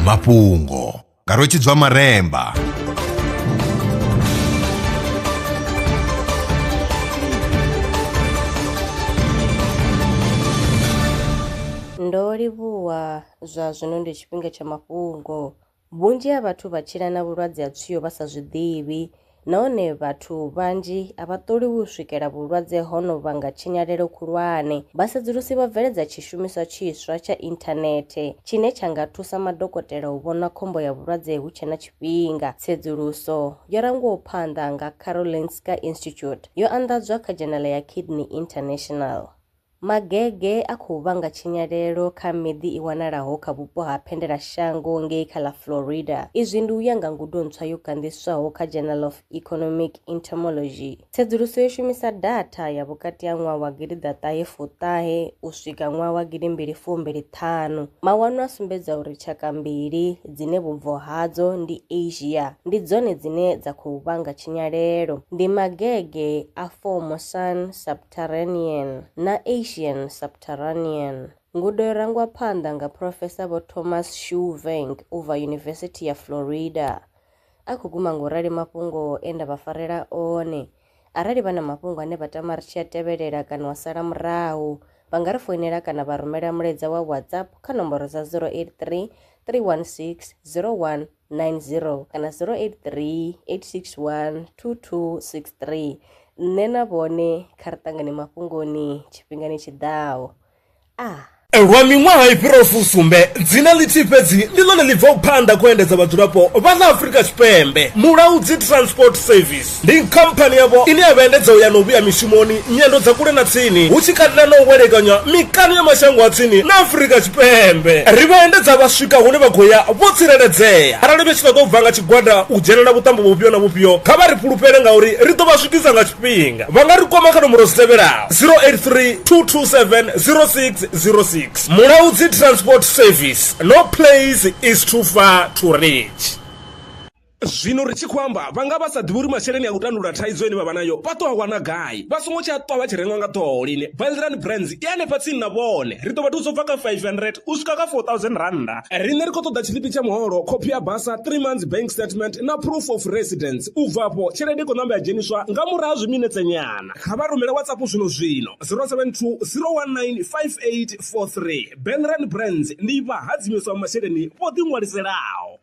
Mafhungo nga Rotshidzwa Maremba. Ndo livhuwa zwa zwino ndi tshifhinga tsha mafhungo. Vhunzhi ha vhathu vha tshila na vhulwadze ha tswio vha sa zwiḓivhi, nahone vhathu vhanzhi a vha ṱoliwi u swikela vhulwadze hono vhanga tshinyalelo khulwane. Vhasedzulusi vha bveledza tshishumiswa tshiswa tsha inthanethe tshine tsha nga thusa madokotela u vhona khombo ya vhulwadze hu tshe na tshifhinga. Tsedzuluso yo rangiwaho phanḓa nga Karolinska Institute yo anḓadzwa kha dzhenala ya Kidney International. Magege a khou vhanga tshinyalelo kha miḓi I wanalaho kha vhupo ha phendela shango ngei kha ḽa Florida. Izwi ndi u ya nga ngudo ntswa yo gandiswaho kha Journal of Economic Entomology. Tsedzuluso yo shumisa data ya vhukati ha ṅwaha wa 1970 u swika ṅwaha wa 2025. Mawanwa a sumbedza uri tshaka mbili dzine vhubvo hadzo ndi Asia ndi dzone dzine dza khou vhanga tshinyalelo. Ndi magege a Formosan subterranean na Asian subterranean. Ngudo yo rangwa phanḓa nga Professor Vho Thomas Schuveng ubva University ya Florida. A khou guma ngorali mafhungo e nda vha farela one. Arali vha na mafhungo ane vha tama ri tshi a tevhelela kana wa sala murahu, vha nga ri foinela kana vha rumela mulaedza wa WhatsApp kha nomboro dza 083 316 0190 kana 083 861 2263. Nṋe na vhone kha ri ṱangane mafhungoni tshifhingani tshiḓaho. Lwa miṅwaha I fhiraho fusumbe dzina ḽithihi fhedzi ndi ḽone ḽi bvaho phanḓa khou endedza vhadzulapo vha ḽa Afrika Tshipembe. Mulaudzi Transport Service ndi khamphani yavho ine ya vhaendedza u ya na u vhuya mishumoni nyendo dza kule na tsini hu tshi katela na u welekanywa mikano ya mashango a tsini na Afrika Tshipembe. Ri vhaendedza vha swika hune vha khou ya vho tsireledzea. Arali vha tshi ṱoḓa u bva nga tshigwada u dzhenelela vhuṱambo vhufhio na vhufhio kha vha ri fhulufhele ngauri ri ḓo vha swikisa nga tshifhinga. Vha nga ri kwama kha nomboro dzi tevhelaho 083 227 0606. Mulaudzi Transport Service. No place is too far to reach. Zwino ri tshi khou amba vha nga vha sa ḓivhi uri masheleni a u tandulula thaidzo ine vha vha nayo vha ṱo a wana gai vha songo tsha ṱwa vha tshi rengwa nga ṱhoho lini. Veteran Brands I hanefha tsini na vhone ri ḓo vha thusa u bva kha 500 u swika kha 4000 randa. Riṋe ri khou ṱoḓa tshiḽipi tsha muholo, khophi ya basa, 3 months bank statement na proof of residence. U bva afho tshelede I khou ṋamba ya dzheniswa nga murahu ha zwiminetse nyana. Kha vha rumele WhatsApp zwino 072 019 5843. Veteran Brands ndi vha hadzimiswa masheleni vho ḓi ṅwaliselaho.